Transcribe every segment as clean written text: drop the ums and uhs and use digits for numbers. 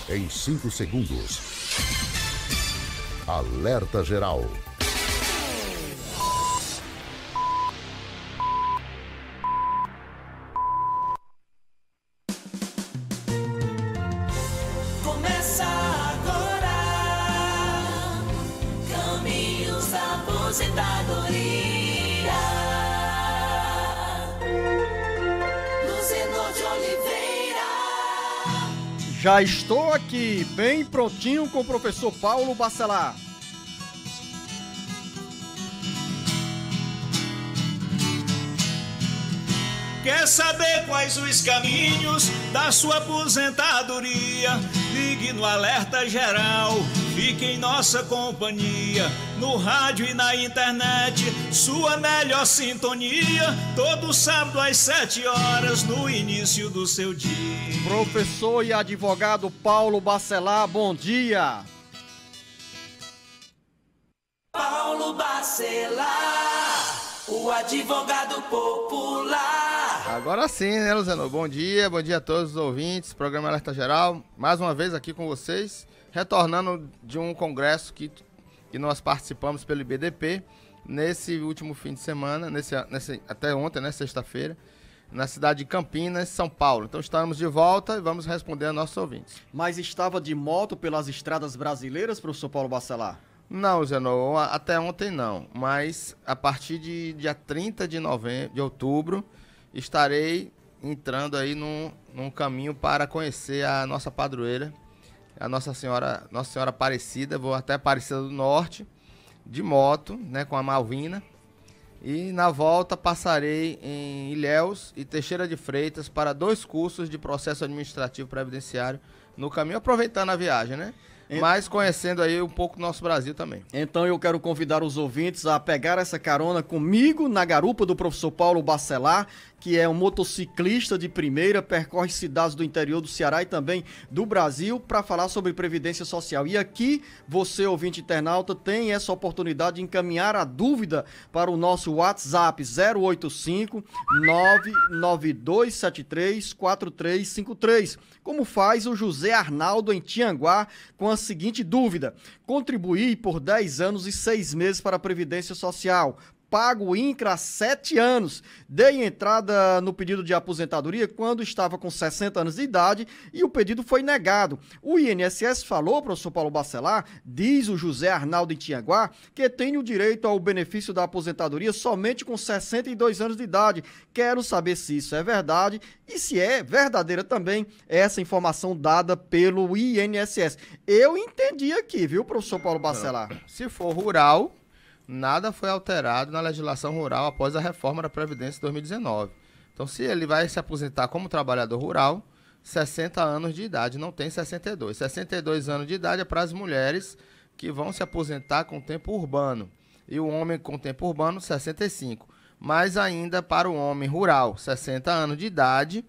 Em 5 segundos. Alerta Geral. Começa agora. Caminhos da Aposentadoria. Luzenor de Oliveira. Já estou aqui, bem prontinho com o professor Paulo Bacelar. Quer saber quais os caminhos da sua aposentadoria? Ligue no Alerta Geral, fique em nossa companhia, no rádio e na internet, sua melhor sintonia, todo sábado às 7 horas, no início do seu dia. Professor e advogado Paulo Bacelar, bom dia. Paulo Bacelar, o advogado popular. Agora sim, né, Luciano? Bom dia a todos os ouvintes, programa Alerta Geral, mais uma vez aqui com vocês, retornando de um congresso que nós participamos pelo IBDP, nesse último fim de semana, até ontem, né, sexta-feira, na cidade de Campinas, São Paulo. Então estamos de volta e vamos responder a nossos ouvintes. Mas estava de moto pelas estradas brasileiras, professor Paulo Bacelar? Não, Zenon, até ontem não, mas a partir de dia 30 de outubro, estarei entrando aí num caminho para conhecer a nossa padroeira, a Nossa Senhora Aparecida. Vou até Aparecida do Norte, de moto, né, com a Malvina. E na volta passarei em Ilhéus e Teixeira de Freitas para 2 cursos de processo administrativo previdenciário no caminho, aproveitando a viagem, né? Mas conhecendo aí um pouco do nosso Brasil também. Então eu quero convidar os ouvintes a pegar essa carona comigo na garupa do professor Paulo Bacelar, que é um motociclista de primeira, percorre cidades do interior do Ceará e também do Brasil para falar sobre Previdência Social. E aqui, você, ouvinte internauta, tem essa oportunidade de encaminhar a dúvida para o nosso WhatsApp 085 99273 4353, como faz o José Arnaldo em Tianguá com a seguinte dúvida: contribuir por 10 anos e 6 meses para a Previdência Social. Pago o INCRA há 7 anos. Dei entrada no pedido de aposentadoria quando estava com 60 anos de idade e o pedido foi negado. O INSS falou, professor Paulo Bacelar, diz o José Arnaldo em Tianguá, que tem o direito ao benefício da aposentadoria somente com 62 anos de idade. Quero saber se isso é verdade e se é verdadeira também essa informação dada pelo INSS. Eu entendi aqui, viu, professor Paulo Bacelar? Se for rural, nada foi alterado na legislação rural após a reforma da Previdência de 2019. Então, se ele vai se aposentar como trabalhador rural, 60 anos de idade, não tem 62. 62 anos de idade é para as mulheres que vão se aposentar com tempo urbano. E o homem com tempo urbano, 65. Mas ainda para o homem rural, 60 anos de idade,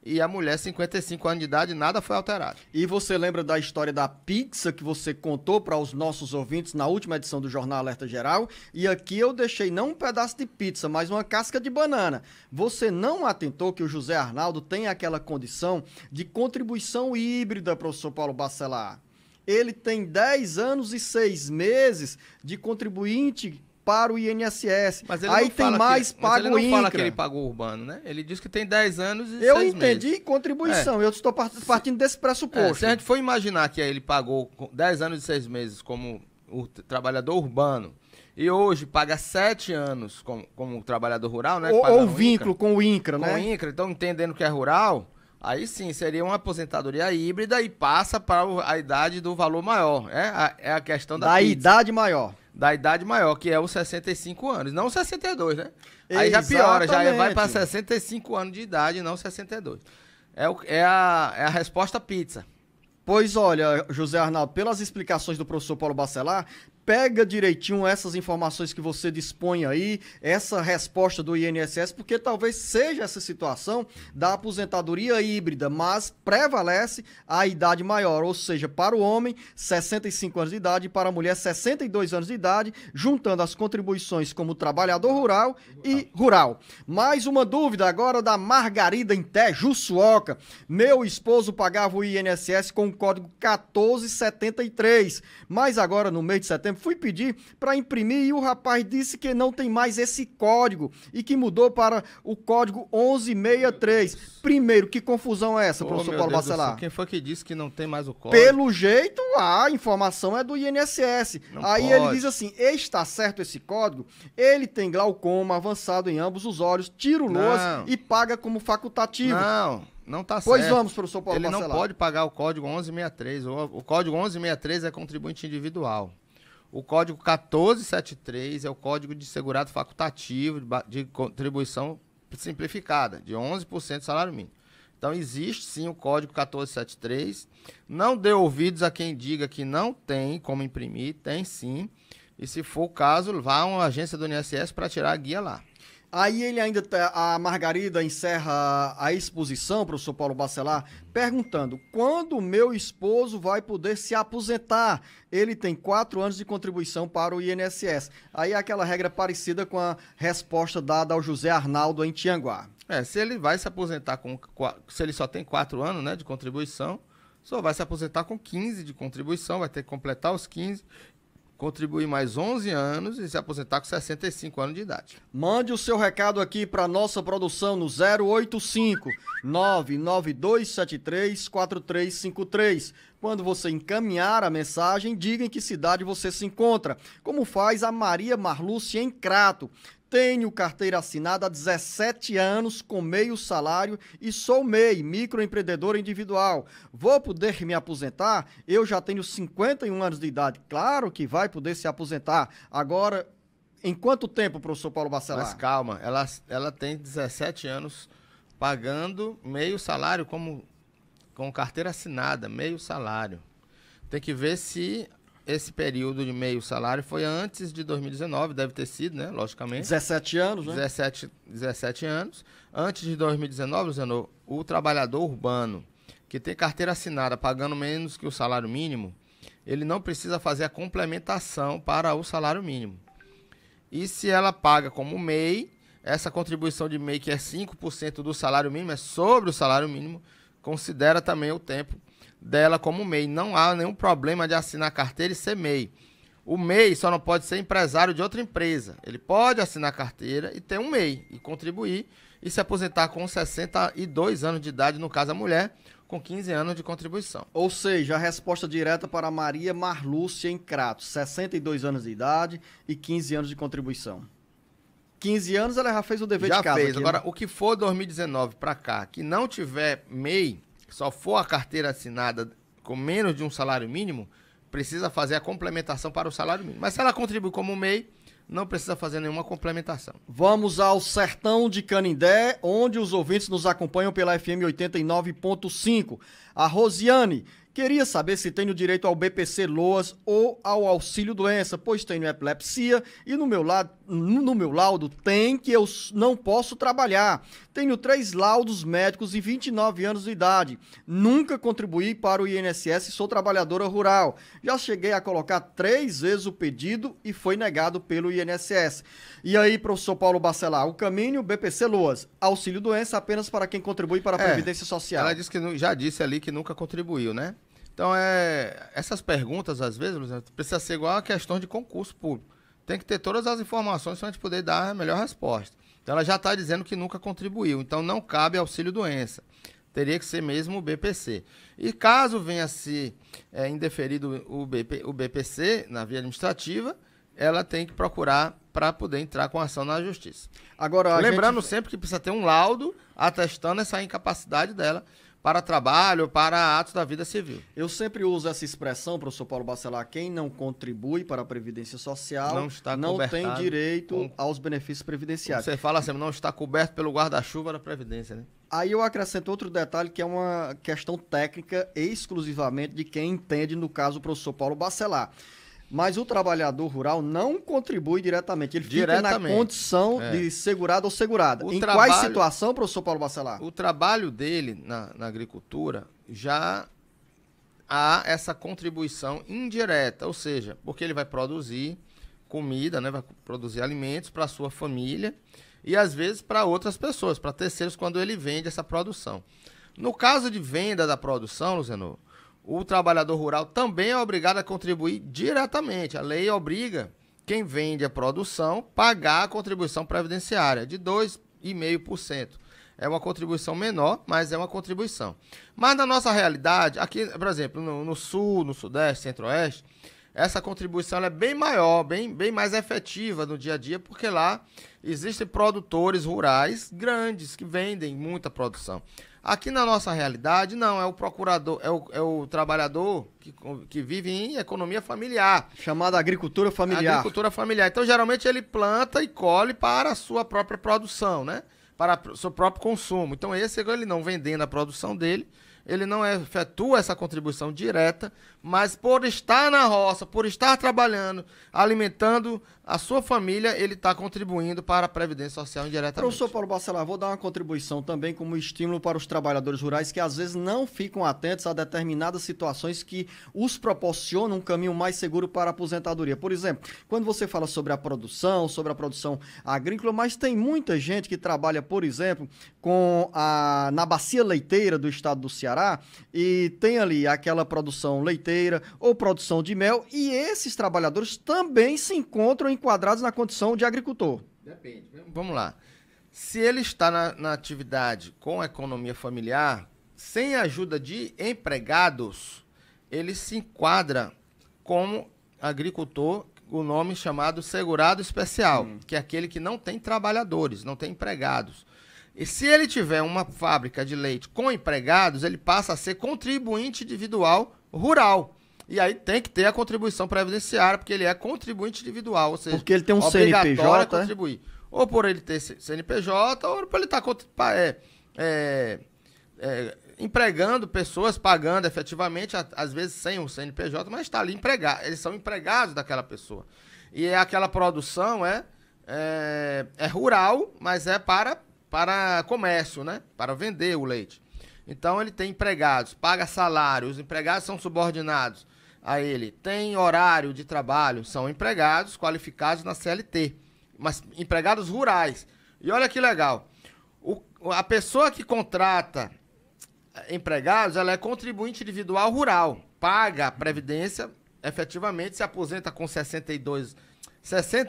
e a mulher, 55 anos de idade, nada foi alterado. E você lembra da história da pizza que você contou para os nossos ouvintes na última edição do Jornal Alerta Geral? E aqui eu deixei não um pedaço de pizza, mas uma casca de banana. Você não atentou que o José Arnaldo tem aquela condição de contribuição híbrida, professor Paulo Bacelar? Ele tem 10 anos e 6 meses de contribuinte para o INSS. Mas ele aí não tem fala mais que, pago mas ele não INCRA. fala que ele pagou urbano, né? Ele diz que tem 10 anos e 6 meses. Eu entendi contribuição, eu estou partindo desse pressuposto. Se a gente for imaginar que ele pagou 10 anos e 6 meses como o trabalhador urbano e hoje paga 7 anos como trabalhador rural, né? Ou vínculo com o INCRA, né? Com o INCRA, então entendendo que é rural, aí sim seria uma aposentadoria híbrida e passa para a idade do valor maior. É a questão da idade maior. Da idade maior, que é os 65 anos, não 62, né? Aí já piora, já vai para 65 anos de idade, não 62. É a resposta pizza. Pois olha, José Arnaldo, pelas explicações do professor Paulo Bacelar, pega direitinho essas informações que você dispõe aí, essa resposta do INSS, porque talvez seja essa situação da aposentadoria híbrida, mas prevalece a idade maior, ou seja, para o homem, 65 anos de idade, e para a mulher, 62 anos de idade, juntando as contribuições como trabalhador rural e rural. Mais uma dúvida agora da Margarida em Juçuoca. Meu esposo pagava o INSS com o código 1473, mas agora no mês de setembro fui pedir para imprimir e o rapaz disse que não tem mais esse código e que mudou para o código 1163. Primeiro, que confusão é essa, professor Paulo Bacelar? Quem foi que disse que não tem mais o código? Pelo jeito, a informação é do INSS. Não Aí pode. ele diz assim, está certo esse código? Ele tem glaucoma avançado em ambos os olhos, tira o LOAS Não. e paga como facultativo. Não tá certo. Pois vamos, professor Paulo Ele Bacelar. não pode pagar o código 1163. O código 1163 é contribuinte individual. O código 1473 é o código de segurado facultativo de contribuição simplificada, de 11% do salário mínimo. Então, existe sim o código 1473. Não dê ouvidos a quem diga que não tem como imprimir, tem sim. E se for o caso, vá a uma agência do INSS para tirar a guia lá. Aí ele ainda, a Margarida encerra a exposição, professor Paulo Bacelar, perguntando, quando o meu esposo vai poder se aposentar? Ele tem 4 anos de contribuição para o INSS. Aí é aquela regra parecida com a resposta dada ao José Arnaldo em Tianguá. Se ele vai se aposentar se ele só tem 4 anos, né, de contribuição, só vai se aposentar com 15 de contribuição, vai ter que completar os 15, contribuir mais 11 anos e se aposentar com 65 anos de idade. Mande o seu recado aqui para nossa produção no 085 99273 4353. Quando você encaminhar a mensagem, diga em que cidade você se encontra, como faz a Maria Marlúcia em Crato. Tenho carteira assinada há 17 anos com meio salário e sou MEI, microempreendedor individual. Vou poder me aposentar? Eu já tenho 51 anos de idade. Claro que vai poder se aposentar. Agora, em quanto tempo, professor Paulo Bacelar? Mas calma, ela tem 17 anos pagando meio salário com carteira assinada, meio salário. Tem que ver se esse período de meio salário foi antes de 2019, deve ter sido, né? Logicamente. 17 anos, né? 17 anos. Antes de 2019, Luciano, o trabalhador urbano que tem carteira assinada pagando menos que o salário mínimo, ele não precisa fazer a complementação para o salário mínimo. E se ela paga como MEI, essa contribuição de MEI, que é 5% do salário mínimo, é sobre o salário mínimo, considera também o tempo dela como MEI. Não há nenhum problema de assinar a carteira e ser MEI. O MEI só não pode ser empresário de outra empresa. Ele pode assinar a carteira e ter um MEI e contribuir e se aposentar com 62 anos de idade, no caso a mulher, com 15 anos de contribuição. Ou seja, a resposta direta para Maria Marlúcia em Crato, 62 anos de idade e 15 anos de contribuição. 15 anos ela já fez o dever de casa. Já fez. Aqui, Agora, né? o que for 2019 para cá, que não tiver MEI, só for a carteira assinada com menos de um salário mínimo, precisa fazer a complementação para o salário mínimo. Mas se ela contribui como MEI, não precisa fazer nenhuma complementação. Vamos ao Sertão de Canindé, onde os ouvintes nos acompanham pela FM 89.5. A Rosiane queria saber se tenho direito ao BPC Loas ou ao auxílio doença, pois tenho epilepsia e no meu laudo tem que eu não posso trabalhar. Tenho 3 laudos médicos e 29 anos de idade. Nunca contribuí para o INSS e sou trabalhadora rural. Já cheguei a colocar 3 vezes o pedido e foi negado pelo INSS. E aí, professor Paulo Bacelar, o caminho BPC Loas, auxílio doença apenas para quem contribui para a Previdência Social. Ela disse que já disse ali que nunca contribuiu, né? Então, essas perguntas, às vezes, Luciano, precisa ser igual a questão de concurso público. Tem que ter todas as informações para a gente poder dar a melhor resposta. Então, ela já está dizendo que nunca contribuiu. Então, não cabe auxílio-doença. Teria que ser mesmo o BPC. E caso venha a ser indeferido o BPC na via administrativa, ela tem que procurar para poder entrar com ação na justiça. Agora, lembrando sempre que precisa ter um laudo atestando essa incapacidade dela para trabalho, para atos da vida civil. Eu sempre uso essa expressão, professor Paulo Bacelar, quem não contribui para a Previdência Social não tem direito aos benefícios previdenciários. Você fala assim, não está coberto pelo guarda-chuva da Previdência, né? Aí eu acrescento outro detalhe que é uma questão técnica exclusivamente de quem entende, no caso, o professor Paulo Bacelar. Mas o trabalhador rural não contribui diretamente. Ele fica na condição de segurado ou segurada. Em qual situação, professor Paulo Bacelar? O trabalho dele na agricultura já há essa contribuição indireta, ou seja, porque ele vai produzir comida, né, vai produzir alimentos para a sua família e às vezes para outras pessoas, para terceiros, quando ele vende essa produção. No caso de venda da produção, Luciano, o trabalhador rural também é obrigado a contribuir diretamente. A lei obriga quem vende a produção a pagar a contribuição previdenciária de 2,5%. É uma contribuição menor, mas é uma contribuição. Mas na nossa realidade, aqui, por exemplo, no Sul, no Sudeste, Centro-Oeste, essa contribuição ela é bem maior, bem mais efetiva no dia a dia, porque lá existem produtores rurais grandes que vendem muita produção. Aqui na nossa realidade, não, é o procurador, é o trabalhador que vive em economia familiar. Chamada agricultura familiar. Agricultura familiar. Então, geralmente, ele planta e colhe para a sua própria produção, né? Para o seu próprio consumo. Então, ele não vendendo a produção dele, ele não efetua essa contribuição direta, mas por estar na roça, por estar trabalhando, alimentando a sua família, ele está contribuindo para a Previdência Social indiretamente. Professor Paulo Bacelar, vou dar uma contribuição também como estímulo para os trabalhadores rurais que às vezes não ficam atentos a determinadas situações que os proporcionam um caminho mais seguro para a aposentadoria. Por exemplo, quando você fala sobre a produção agrícola, mas tem muita gente que trabalha, por exemplo, na bacia leiteira do estado do Ceará e tem ali aquela produção leiteira ou produção de mel e esses trabalhadores também se encontram enquadrados na condição de agricultor. Depende. Vamos lá. Se ele está na atividade com economia familiar, sem a ajuda de empregados, ele se enquadra como agricultor, o nome chamado segurado especial, que é aquele que não tem trabalhadores, não tem empregados. E se ele tiver uma fábrica de leite com empregados, ele passa a ser contribuinte individual rural. E aí tem que ter a contribuição previdenciária, porque ele é contribuinte individual, ou seja, porque ele tem um CNPJ, contribuir. Ou por ele ter CNPJ, ou por ele estar empregando pessoas, pagando efetivamente, às vezes sem o CNPJ, mas está ali empregado. Eles são empregados daquela pessoa. E aquela produção é rural, mas é para comércio, né? Para vender o leite. Então ele tem empregados, paga salário, os empregados são subordinados a ele, tem horário de trabalho, são empregados qualificados na CLT, mas empregados rurais. E olha que legal, a pessoa que contrata empregados, ela é contribuinte individual rural, paga a previdência, efetivamente se aposenta com 60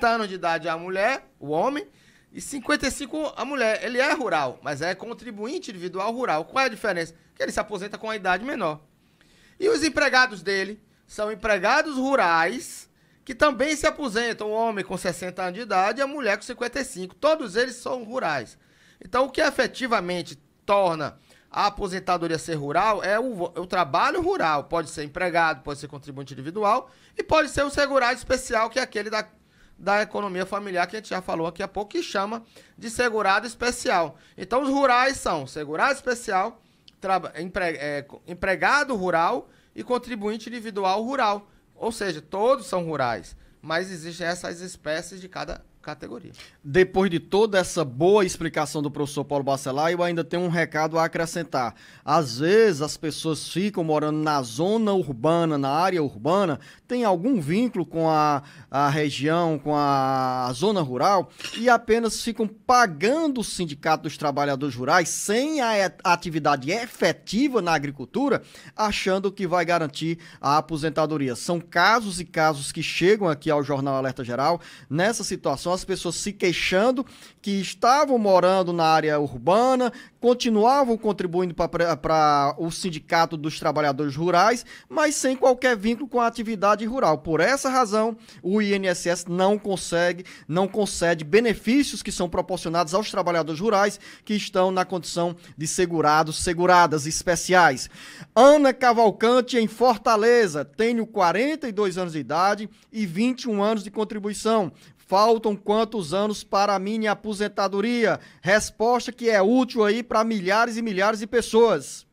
anos de idade a mulher, o homem, e 55 a mulher. Ele é rural, mas é contribuinte individual rural. Qual é a diferença? Que ele se aposenta com a idade menor. E os empregados dele são empregados rurais que também se aposentam. O homem com 60 anos de idade e a mulher com 55. Todos eles são rurais. Então, o que efetivamente torna a aposentadoria ser rural é o trabalho rural. Pode ser empregado, pode ser contribuinte individual e pode ser o segurado especial, que é aquele da economia familiar, que a gente já falou aqui há pouco, que chama de segurado especial. Então, os rurais são segurado especial, empregado rural e contribuinte individual rural. Ou seja, todos são rurais, mas existem essas espécies de cada categoria. Depois de toda essa boa explicação do professor Paulo Bacelar, eu ainda tenho um recado a acrescentar. Às vezes as pessoas ficam morando na zona urbana, na área urbana, tem algum vínculo com a região, com a zona rural e apenas ficam pagando o Sindicato dos Trabalhadores Rurais sem a atividade efetiva na agricultura, achando que vai garantir a aposentadoria. São casos e casos que chegam aqui ao Jornal Alerta Geral. Nessa situação, as pessoas se queixando que estavam morando na área urbana, continuavam contribuindo para o Sindicato dos Trabalhadores Rurais, mas sem qualquer vínculo com a atividade rural. Por essa razão, o INSS não concede benefícios que são proporcionados aos trabalhadores rurais que estão na condição de seguradas especiais. Ana Cavalcante, em Fortaleza, tenho 42 anos de idade e 21 anos de contribuição. Faltam quantos anos para a minha aposentadoria? Resposta que é útil aí para milhares e milhares de pessoas.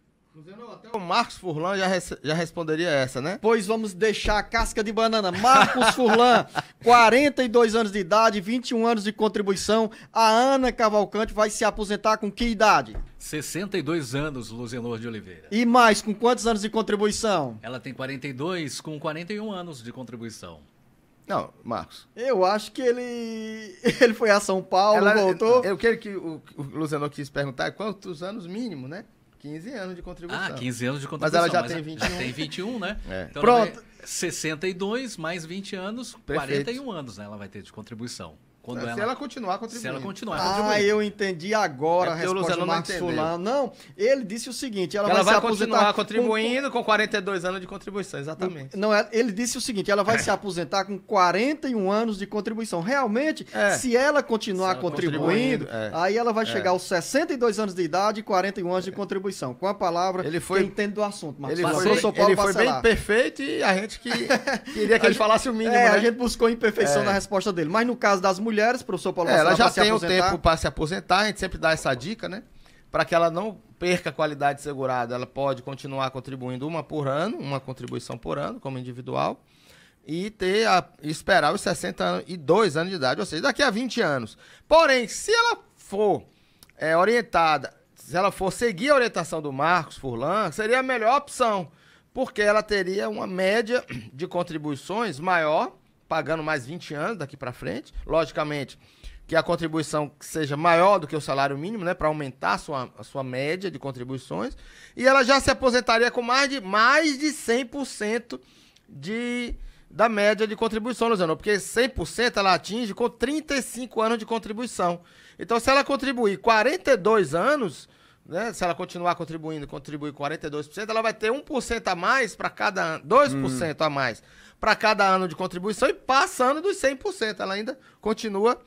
Até o Marcos Furlan já responderia essa, né? Pois vamos deixar a casca de banana. Marcos Furlan, 42 anos de idade, 21 anos de contribuição. A Ana Cavalcante vai se aposentar com que idade? 62 anos, Luzenor de Oliveira. E mais, com quantos anos de contribuição? Ela tem 42, com 41 anos de contribuição. Não, Marcos. Eu acho que ele foi a São Paulo, voltou. Eu quero que o Luzenor quis perguntar é quantos anos mínimo, né? 15 anos de contribuição. Ah, 15 anos de contribuição. Mas ela já tem 21. Já tem 21, né? É. Então Pronto. 62 mais 20 anos, Perfeito. 41 anos, né? Ela vai ter de contribuição. Quando Se ela continuar contribuindo. Se ela continuar Ah, contribuindo. eu entendi agora É a porque o resposta Luciano do não Marcos entendeu. Fulano. Não, ele disse o seguinte, ela Ela vai se vai aposentar continuar contribuindo com 42 anos de contribuição, exatamente. Não, ele disse o seguinte, ela vai se aposentar com 41 anos de contribuição. Realmente, se ela continuar Se ela contribuindo, contribuindo, aí ela vai chegar aos 62 anos de idade e 41 anos de contribuição. Com a palavra, Ele foi- quem entende do assunto, Marcos. Ele Fulano. foi, Professor Paulo ele foi bem Bacelar. perfeito e a gente que queria que ele falasse o mínimo, né? A gente buscou imperfeição na resposta dele. Mas no caso das mulheres, professor Paulo Ela Bacelar já vai se tem o aposentar. tempo para se aposentar, a gente sempre dá essa dica, né? Para que ela não perca a qualidade segurada, ela pode continuar contribuindo uma por ano, uma contribuição por ano, como individual, e esperar os 62 anos de idade, ou seja, daqui a 20 anos. Porém, se ela for orientada, se ela for seguir a orientação do Marcos Furlan, seria a melhor opção, porque ela teria uma média de contribuições maior, pagando mais 20 anos daqui para frente, logicamente que a contribuição seja maior do que o salário mínimo, né, para aumentar a sua média de contribuições, e ela já se aposentaria com mais de 100% da média de contribuição, Luciano, porque 100% ela atinge com 35 anos de contribuição. Então, se ela contribuir 42 anos, né, se ela continuar contribuir 42%, ela vai ter 1% a mais para cada ano, 2% a mais para cada ano de contribuição e passando dos 100%. Ela ainda continua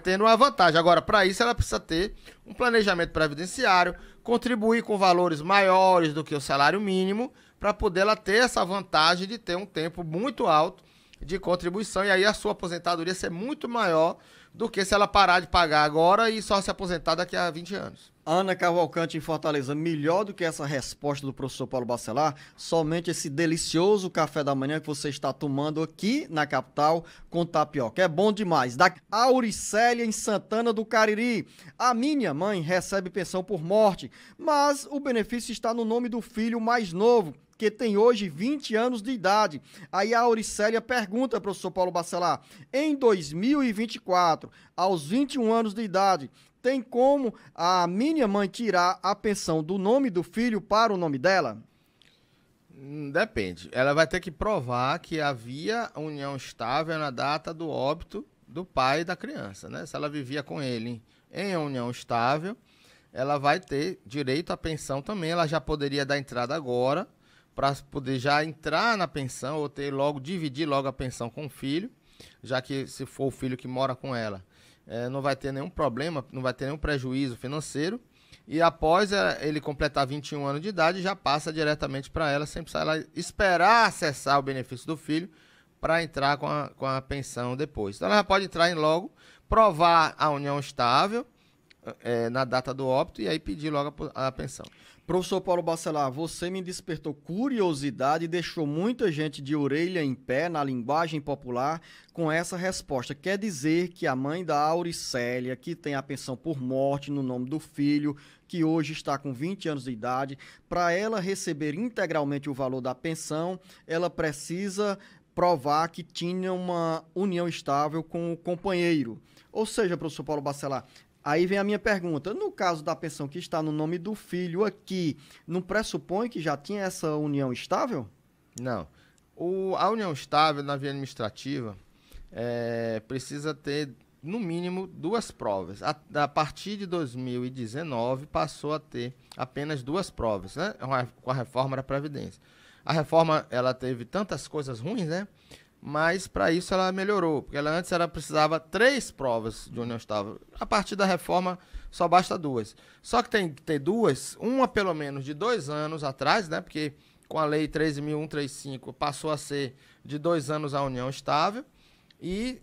tendo uma vantagem. Agora, para isso, ela precisa ter um planejamento previdenciário, contribuir com valores maiores do que o salário mínimo, para poder ela ter essa vantagem de ter um tempo muito alto de contribuição. E aí a sua aposentadoria ser muito maior do que se ela parar de pagar agora e só se aposentar daqui a 20 anos. Ana Cavalcante em Fortaleza, melhor do que essa resposta do professor Paulo Bacelar, somente esse delicioso café da manhã que você está tomando aqui na capital com tapioca. É bom demais. Da Auricélia em Santana do Cariri. A minha mãe recebe pensão por morte, mas o benefício está no nome do filho mais novo, que tem hoje 20 anos de idade. Aí a Auricélia pergunta, professor Paulo Bacelar, em 2024, aos 21 anos de idade, tem como a minha mãe tirar a pensão do nome do filho para o nome dela? Depende. Ela vai ter que provar que havia união estável na data do óbito do pai da criança, né? Se ela vivia com ele em união estável, ela vai ter direito à pensão também. Ela já poderia dar entrada agora, para poder já entrar na pensão ou dividir logo a pensão com o filho, já que se for o filho que mora com ela, não vai ter nenhum problema, não vai ter nenhum prejuízo financeiro, e após ele completar 21 anos de idade, já passa diretamente para ela, sem precisar ela esperar acessar o benefício do filho para entrar com a pensão depois. Então ela já pode entrar logo, provar a união estável na data do óbito e aí pedir logo a pensão. Professor Paulo Bacelar, você me despertou curiosidade e deixou muita gente de orelha em pé, na linguagem popular, com essa resposta. Quer dizer que a mãe da Auricélia, que tem a pensão por morte no nome do filho, que hoje está com 20 anos de idade, para ela receber integralmente o valor da pensão, ela precisa provar que tinha uma união estável com o companheiro. Ou seja, professor Paulo Bacelar, aí vem a minha pergunta. No caso da pensão que está no nome do filho aqui, não pressupõe que já tinha essa união estável? Não. A união estável na via administrativa precisa ter, no mínimo, 2 provas. A partir de 2019, passou a ter apenas 2 provas, né? Com a reforma da Previdência. A reforma, ela teve tantas coisas ruins, né? Mas para isso ela melhorou, porque antes ela precisava 3 provas de união estável. A partir da reforma só basta 2. Só que tem que ter 2, uma pelo menos de 2 anos atrás, né? Porque com a lei 13.135 passou a ser de 2 anos a união estável, e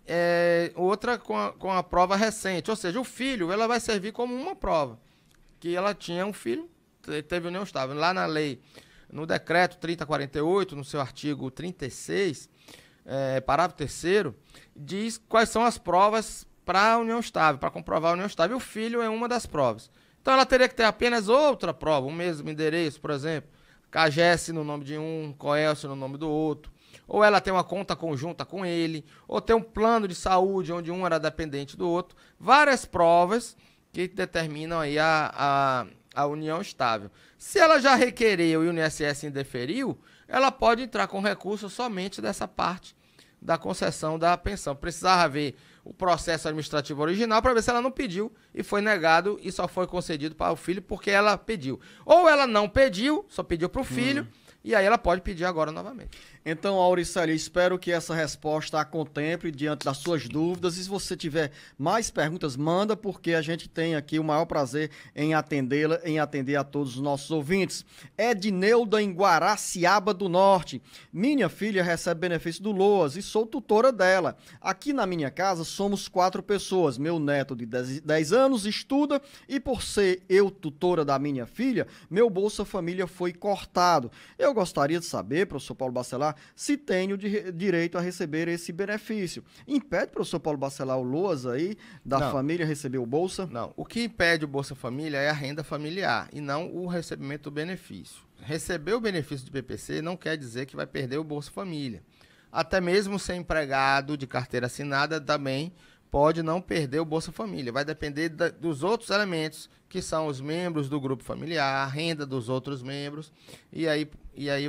outra com a prova recente. Ou seja, o filho ela vai servir como uma prova, que ela tinha um filho teve união estável. Lá na lei, no decreto 3048, no seu artigo 36, parágrafo 3º, diz quais são as provas para a união estável, para comprovar a união estável. E o filho é uma das provas. Então ela teria que ter apenas outra prova, o mesmo endereço, por exemplo, CAGES no nome de um, COELSE no nome do outro. Ou ela tem uma conta conjunta com ele, ou tem um plano de saúde onde um era dependente do outro. Várias provas que determinam aí a união estável. Se ela já requereu e o INSS indeferiu, ela pode entrar com recurso somente dessa parte da concessão da pensão. Precisava ver o processo administrativo original para ver se ela não pediu e foi negado e só foi concedido para o filho porque ela pediu. Ou ela não pediu, só pediu para o filho, e aí ela pode pedir agora novamente. Então, Auricelio, espero que essa resposta a contemple diante das suas dúvidas. E se você tiver mais perguntas, manda, porque a gente tem aqui o maior prazer em atendê-la, em atender a todos os nossos ouvintes. Edneuda, em Guaraciaba do Norte. Minha filha recebe benefício do LOAS e sou tutora dela. Aqui na minha casa somos 4 pessoas. Meu neto de 10 anos estuda e por ser eu tutora da minha filha, meu Bolsa Família foi cortado. Eu gostaria de saber, professor Paulo Bacelar, se tenho direito a receber esse benefício. Impede, professor Paulo Bacelar, o LOAS aí da família receber o Bolsa? Não, o que impede o Bolsa Família é a renda familiar e não o recebimento do benefício. Receber o benefício de PPC não quer dizer que vai perder o Bolsa Família. Até mesmo ser empregado de carteira assinada também pode não perder o Bolsa Família. Vai depender dos outros elementos, que são os membros do grupo familiar, a renda dos outros membros, e aí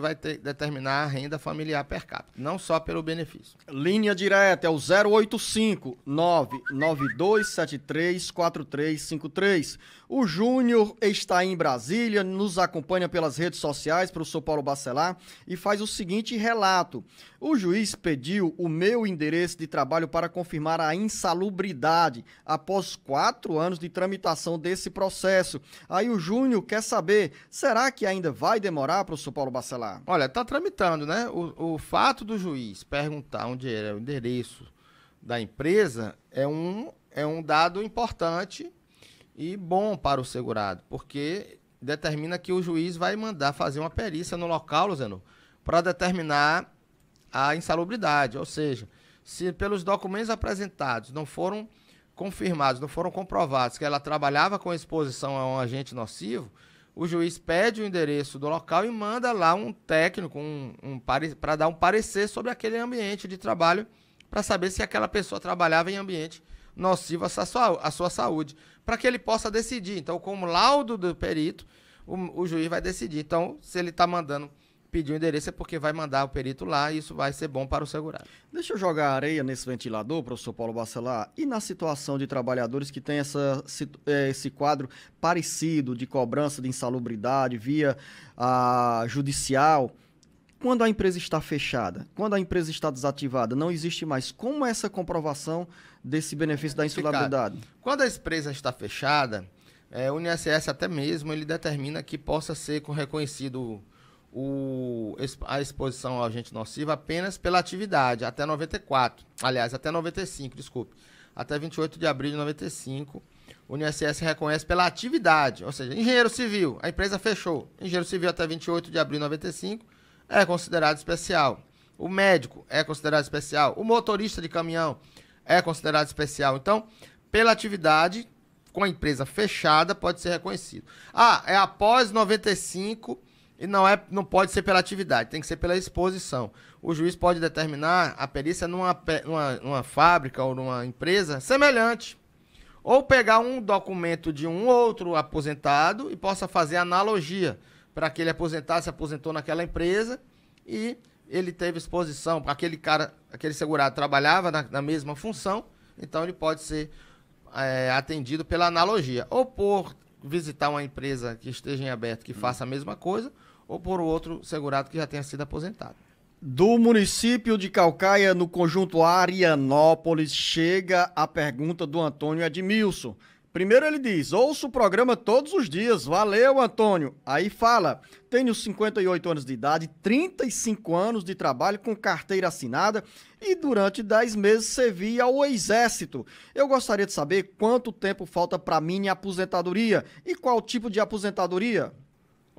vai determinar a renda familiar per capita, não só pelo benefício. Linha direta é o 085 99273 4353. O Júnior está em Brasília, nos acompanha pelas redes sociais, professor Paulo Bacelar, e faz o seguinte relato. O juiz pediu o meu endereço de trabalho para confirmar a insalubridade após 4 anos de tramitação desse processo. Aí o Júnior quer saber, será que ainda vai demorar, professor Paulo Bacelar? Olha, está tramitando, né? O fato do juiz perguntar onde é o endereço da empresa é um dado importante e bom para o segurado, porque determina que o juiz vai mandar fazer uma perícia no local, Luziano, para determinar a insalubridade, ou seja, se pelos documentos apresentados não foram confirmados, não foram comprovados que ela trabalhava com exposição a um agente nocivo, o juiz pede o endereço do local e manda lá um técnico para dar um parecer sobre aquele ambiente de trabalho, para saber se aquela pessoa trabalhava em ambiente nocivo à sua saúde, para que ele possa decidir. Então, como laudo do perito, o juiz vai decidir. Então, se ele está mandando pedir o endereço, é porque vai mandar o perito lá e isso vai ser bom para o segurado. Deixa eu jogar areia nesse ventilador, professor Paulo Bacelar. E na situação de trabalhadores que têm esse quadro parecido de cobrança de insalubridade via judicial, quando a empresa está fechada, quando a empresa está desativada, não existe mais. Como é essa comprovação desse benefício da insalubridade? Quando a empresa está fechada, o INSS até mesmo ele determina que possa ser reconhecido a exposição ao agente nocivo apenas pela atividade, até 94. Aliás, até 95, desculpe. Até 28 de abril de 95, o INSS reconhece pela atividade. Ou seja, engenheiro civil, a empresa fechou. Engenheiro civil até 28 de abril de 95 é considerado especial. O médico é considerado especial. O motorista de caminhão é considerado especial. Então, pela atividade, com a empresa fechada, pode ser reconhecido. É após 95 e não pode ser pela atividade, tem que ser pela exposição. O juiz pode determinar a perícia numa fábrica ou numa empresa semelhante. Ou pegar um documento de um outro aposentado e possa fazer analogia para aquele aposentado se aposentou naquela empresa e ele teve exposição, aquele segurado trabalhava na mesma função, então ele pode ser atendido pela analogia, ou por visitar uma empresa que esteja em aberto que faça a mesma coisa, ou por outro segurado que já tenha sido aposentado. Do município de Caucaia, no conjunto Arianópolis, chega a pergunta do Antônio Edmilson. Primeiro ele diz, ouço o programa todos os dias, valeu Antônio. Aí fala, tenho 58 anos de idade, 35 anos de trabalho com carteira assinada e durante 10 meses servi ao Exército. Eu gostaria de saber quanto tempo falta para minha aposentadoria e qual tipo de aposentadoria?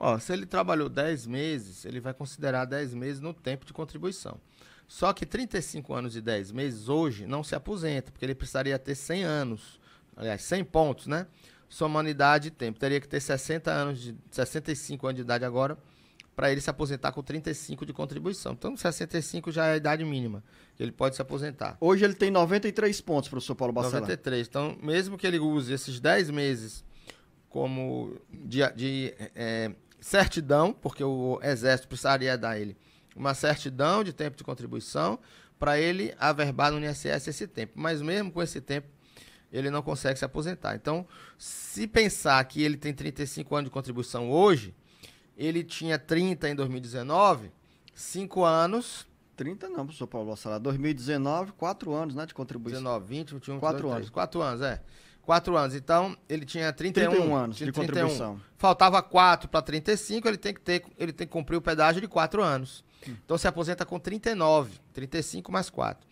Ó, se ele trabalhou 10 meses, ele vai considerar 10 meses no tempo de contribuição. Só que 35 anos e 10 meses hoje não se aposenta, porque ele precisaria ter 100 anos, aliás, 100 pontos, né? Somando idade e tempo. Teria que ter 65 anos de idade agora para ele se aposentar com 35 de contribuição. Então, 65 já é a idade mínima que ele pode se aposentar. Hoje ele tem 93 pontos, professor Paulo Bacelar. 93. Então, mesmo que ele use esses 10 meses como de certidão, porque o Exército precisaria dar a ele uma certidão de tempo de contribuição para ele averbar no INSS esse tempo. Mas mesmo com esse tempo, ele não consegue se aposentar. Então, se pensar que ele tem 35 anos de contribuição hoje, ele tinha 30 em 2019, 5 anos... 30 não, professor Paulo Bacelar. 2019, 4 anos, né, de contribuição. 19, 20, 21, 4 22, anos. 4 anos, 4 anos. Então, ele tinha 31 anos de contribuição. Faltava 4 para 35, ele tem que cumprir o pedágio de 4 anos. Então, se aposenta com 39, 35 mais 4.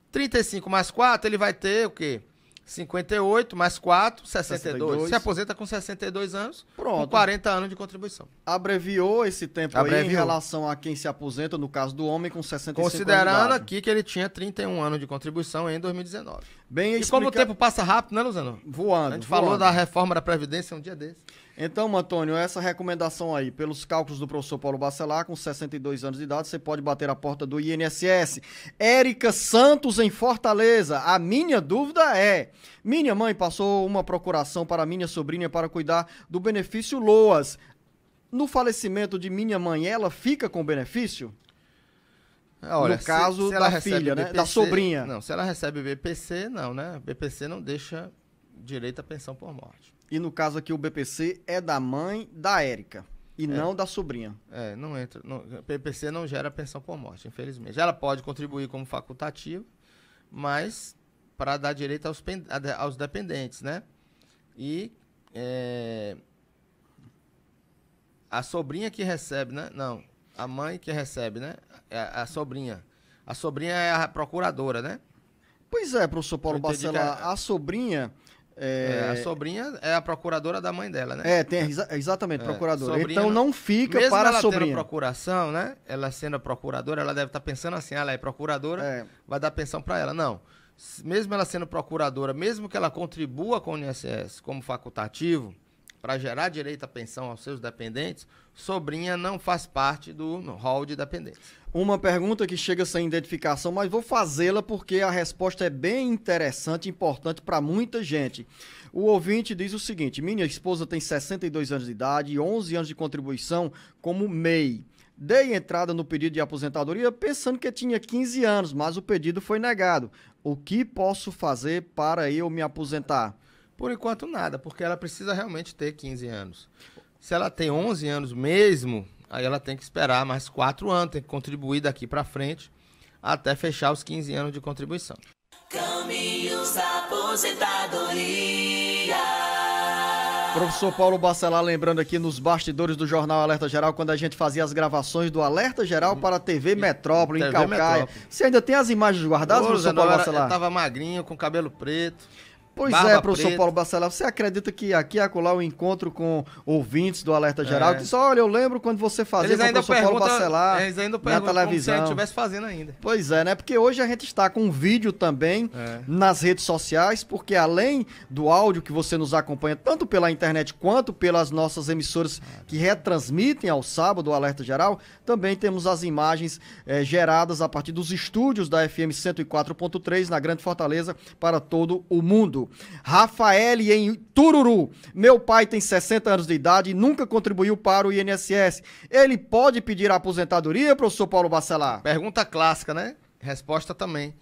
35 mais 4, ele vai ter o quê? 58 mais 4, 62. Se aposenta com 62 anos, pronto, com 40 anos de contribuição. Abreviou esse tempo aí em relação a quem se aposenta, no caso do homem, com 65 anos. Considerando aqui que ele tinha 31 anos de contribuição em 2019. Bem e como o tempo passa rápido, né, Luzano? Voando. A gente falou da reforma da Previdência um dia desse. Então, Antônio, essa recomendação aí, pelos cálculos do professor Paulo Bacelar, com 62 anos de idade, você pode bater a porta do INSS. Érica Santos, em Fortaleza. A minha dúvida é: minha mãe passou uma procuração para minha sobrinha para cuidar do benefício LOAS. No falecimento de minha mãe, ela fica com benefício? Olha, no caso da filha, né? Da sobrinha. Não, se ela recebe BPC, não, né? BPC não deixa direito à pensão por morte. E no caso aqui, o BPC é da mãe da Érica e não da sobrinha. Não entra. BPC não gera pensão por morte, infelizmente. Ela pode contribuir como facultativo, mas para dar direito aos dependentes, né? E a sobrinha que recebe, né? Não, a mãe que recebe, né? A sobrinha. A sobrinha é a procuradora, né? Pois é, professor Paulo Bacelar, a sobrinha... A sobrinha é a procuradora da mãe dela, né? Exatamente, procuradora. Então não fica para a sobrinha. Mesmo ela tendo procuração, né? Ela sendo a procuradora, ela deve estar pensando assim, ela é procuradora, vai dar pensão para ela. Não. Mesmo ela sendo procuradora, mesmo que ela contribua com o INSS como facultativo, para gerar direito à pensão aos seus dependentes, sobrinha não faz parte do rol de dependentes. Uma pergunta que chega sem identificação, mas vou fazê-la porque a resposta é bem interessante e importante para muita gente. O ouvinte diz o seguinte: minha esposa tem 62 anos de idade e 11 anos de contribuição como MEI. Dei entrada no pedido de aposentadoria pensando que tinha 15 anos, mas o pedido foi negado. O que posso fazer para eu me aposentar? Por enquanto nada, porque ela precisa realmente ter 15 anos. Se ela tem 11 anos mesmo, aí ela tem que esperar mais 4 anos, tem que contribuir daqui para frente até fechar os 15 anos de contribuição. Caminhos da aposentadoria. Professor Paulo Bacelar, lembrando aqui nos bastidores do Jornal Alerta Geral, quando a gente fazia as gravações do Alerta Geral para a TV Metrópole, em Calcaia. Metrópole. Você ainda tem as imagens guardadas, professor Paulo Bacelar? Eu tava magrinho, com cabelo preto. Pois é, professor Paulo Bacelar, você acredita que aqui e acolá eu encontro com ouvintes do Alerta Geral que diz, olha, eu lembro quando você fazia com o professor Paulo Bacelar eles ainda na televisão. Como se a gente estivesse fazendo ainda. Pois é, né? Porque hoje a gente está com um vídeo também nas redes sociais, porque além do áudio que você nos acompanha tanto pela internet quanto pelas nossas emissoras que retransmitem ao sábado o Alerta Geral, também temos as imagens geradas a partir dos estúdios da FM 104.3 na Grande Fortaleza para todo o mundo. Rafael em Tururu. Meu pai tem 60 anos de idade e nunca contribuiu para o INSS. Ele pode pedir a aposentadoria, professor Paulo Bacelar? Pergunta clássica, né? Resposta também.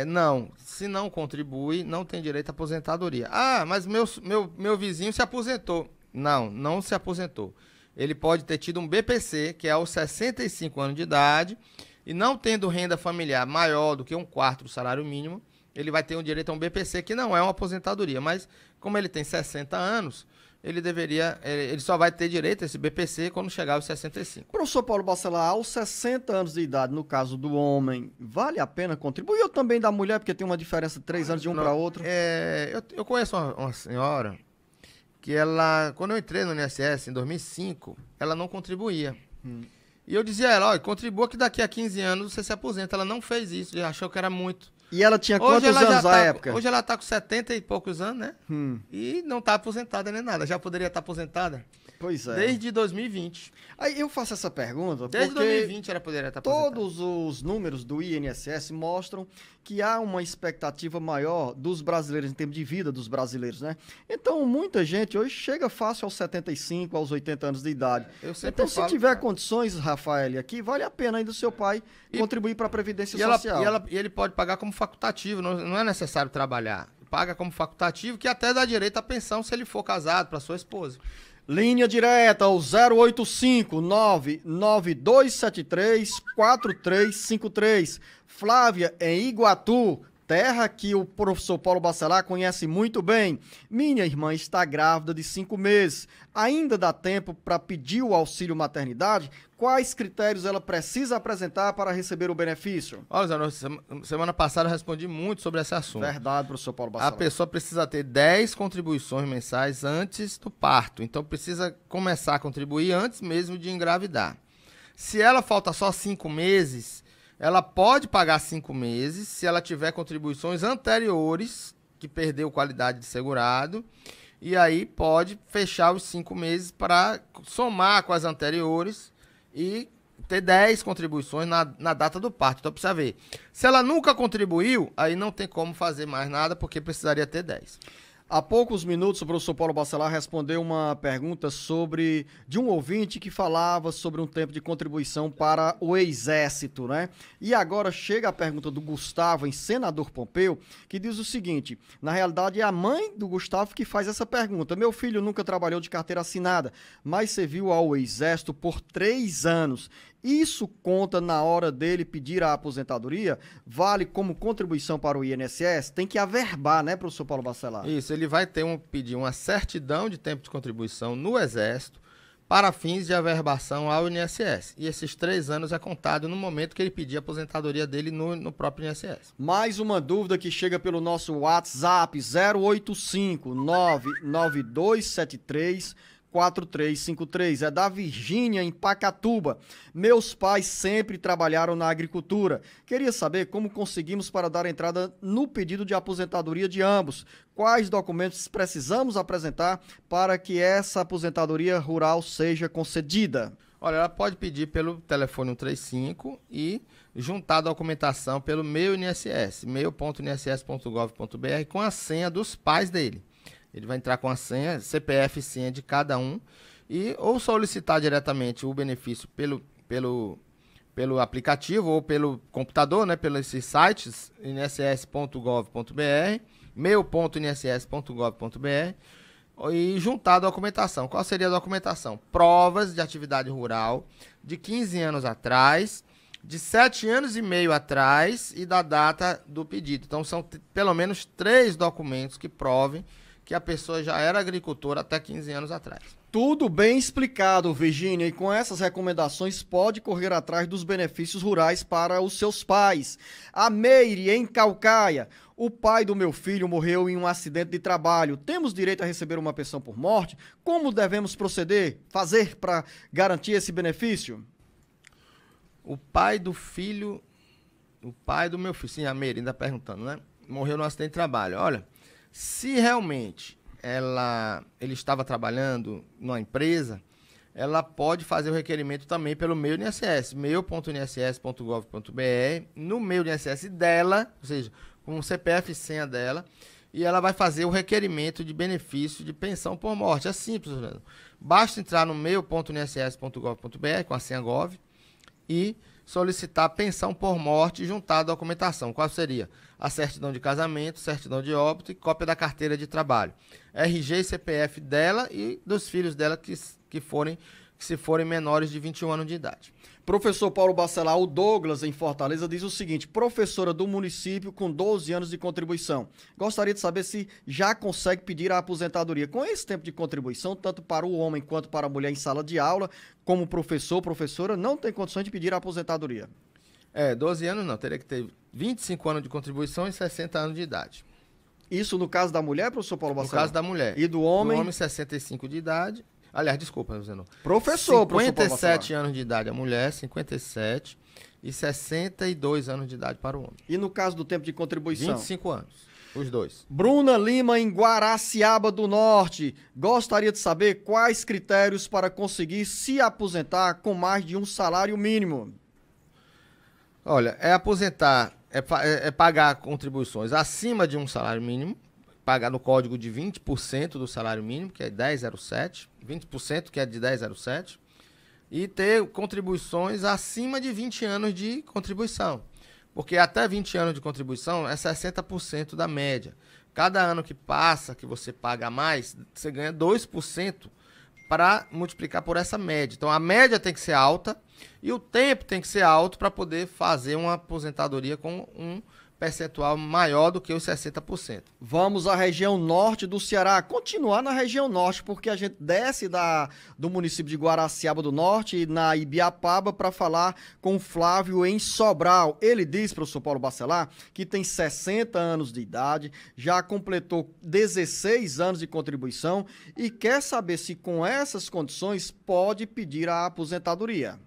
Não. Se não contribui, não tem direito à aposentadoria. Ah, mas meu vizinho se aposentou. Não se aposentou. Ele pode ter tido um BPC, que é aos 65 anos de idade, e não tendo renda familiar maior do que 1/4 do salário mínimo, ele vai ter um direito a um BPC, que não é uma aposentadoria, mas como ele tem 60 anos, ele só vai ter direito a esse BPC quando chegar aos 65. Professor Paulo Bacelar, aos 60 anos de idade, no caso do homem, vale a pena contribuir? Ou também da mulher, porque tem uma diferença de 3 anos de um para outro? Eu conheço uma senhora que ela, quando eu entrei no INSS em 2005, ela não contribuía. E eu dizia a ela, olha, contribua que daqui a 15 anos você se aposenta. Ela não fez isso, ela achou que era muito. E ela tinha quantos anos à época? Hoje ela está com 70 e poucos anos, né? E não está aposentada nem nada. Já poderia estar aposentada. Pois é. Desde 2020. Aí eu faço essa pergunta Desde porque 2020 ela poderia estar aposentada. todos os números do INSS mostram que há uma expectativa maior dos brasileiros, em termos de vida dos brasileiros, né? Então, muita gente hoje chega fácil aos 75, aos 80 anos de idade. Então, se tiver condições, Rafael, aqui, vale a pena ainda o seu pai contribuir para a Previdência Social. E ele pode pagar como facultativo, não é necessário trabalhar. Paga como facultativo, que até dá direito à pensão se ele for casado, para sua esposa. Linha direta ao 085-99273-4353. Flávia, em Iguatu, terra que o professor Paulo Bacelar conhece muito bem. Minha irmã está grávida de 5 meses. Ainda dá tempo para pedir o auxílio maternidade? Quais critérios ela precisa apresentar para receber o benefício? Olha, Zé, semana passada eu respondi muito sobre esse assunto. Verdade, professor Paulo Bacelar. A pessoa precisa ter 10 contribuições mensais antes do parto. Então precisa começar a contribuir antes mesmo de engravidar. Se ela falta só 5 meses, ela pode pagar 5 meses se ela tiver contribuições anteriores, que perdeu qualidade de segurado, e aí pode fechar os 5 meses para somar com as anteriores e ter 10 contribuições na data do parto. Então precisa ver. Se ela nunca contribuiu, aí não tem como fazer mais nada, porque precisaria ter 10. Há poucos minutos, o professor Paulo Bacelar respondeu uma pergunta de um ouvinte que falava sobre um tempo de contribuição para o Exército, né? E agora chega a pergunta do Gustavo, em Senador Pompeu, que diz o seguinte: na realidade é a mãe do Gustavo que faz essa pergunta. Meu filho nunca trabalhou de carteira assinada, mas serviu ao Exército por 3 anos. Isso conta na hora dele pedir a aposentadoria? Vale como contribuição para o INSS? Tem que averbar, né, professor Paulo Bacelar? Isso, ele vai pedir uma certidão de tempo de contribuição no Exército para fins de averbação ao INSS. E esses 3 anos é contado no momento que ele pedir a aposentadoria dele no próprio INSS. Mais uma dúvida que chega pelo nosso WhatsApp, 085-99273-4353, é da Virgínia, em Pacatuba. Meus pais sempre trabalharam na agricultura. Queria saber como conseguimos para dar entrada no pedido de aposentadoria de ambos. Quais documentos precisamos apresentar para que essa aposentadoria rural seja concedida? Olha, ela pode pedir pelo telefone 135 e juntar a documentação pelo meu INSS, meu.inss.gov.br, com a senha dos pais dele. Ele vai entrar com a senha, CPF e senha de cada um, ou solicitar diretamente o benefício pelo aplicativo ou pelo computador, né, pelos sites, inss.gov.br, meu.inss.gov.br, e juntar a documentação. Qual seria a documentação? Provas de atividade rural de 15 anos atrás, de 7 anos e meio atrás e da data do pedido. Então, são pelo menos 3 documentos que provem que a pessoa já era agricultora até 15 anos atrás. Tudo bem explicado, Virgínia, e com essas recomendações pode correr atrás dos benefícios rurais para os seus pais. A Meire, em Caucaia: o pai do meu filho morreu em um acidente de trabalho. Temos direito a receber uma pensão por morte? Como devemos fazer para garantir esse benefício? O pai do meu filho, sim, a Meire ainda perguntando, né? Morreu num acidente de trabalho. Olha, se realmente ele estava trabalhando numa empresa, ela pode fazer o requerimento também pelo meu INSS, meu.inss.gov.br, no meu INSS dela, ou seja, com o CPF e senha dela, e ela vai fazer o requerimento de benefício de pensão por morte. É simples, Fernando. Basta entrar no meu.inss.gov.br com a senha Gov e solicitar pensão por morte e juntar a documentação. Qual seria? A certidão de casamento, certidão de óbito e cópia da carteira de trabalho. RG e CPF dela e dos filhos dela que se forem menores de 21 anos de idade. Professor Paulo Bacelar, o Douglas, em Fortaleza, diz o seguinte: professora do município com 12 anos de contribuição. Gostaria de saber se já consegue pedir a aposentadoria. Com esse tempo de contribuição, tanto para o homem quanto para a mulher em sala de aula, como professor, professora, não tem condições de pedir a aposentadoria. 12 anos não, teria que ter 25 anos de contribuição e 60 anos de idade. Isso no caso da mulher, professor Paulo No Bacelar? caso da mulher. E do homem? Do homem, 65 de idade. Aliás, desculpa, Luciano. Professor, professor Paulo 57 Bacelar. anos de idade a mulher, 57. E 62 anos de idade para o homem. E no caso do tempo de contribuição? 25 anos, os dois. Bruna Lima, em Guaraciaba do Norte, gostaria de saber quais critérios para conseguir se aposentar com mais de um salário mínimo. Olha, é aposentar, é pagar contribuições acima de um salário mínimo, pagar no código de 20% do salário mínimo, que é 10,07, 20% que é de 10,07, e ter contribuições acima de 20 anos de contribuição. Porque até 20 anos de contribuição é 60% da média. Cada ano que passa, que você paga mais, você ganha 2% para multiplicar por essa média. Então a média tem que ser alta e o tempo tem que ser alto para poder fazer uma aposentadoria com um percentual maior do que os 60%. Vamos à região norte do Ceará, continuar na região norte, porque a gente desce do município de Guaraciaba do Norte, na Ibiapaba, para falar com o Flávio em Sobral. Ele diz, professor Paulo Bacelar, que tem 60 anos de idade, já completou 16 anos de contribuição e quer saber se com essas condições pode pedir a aposentadoria.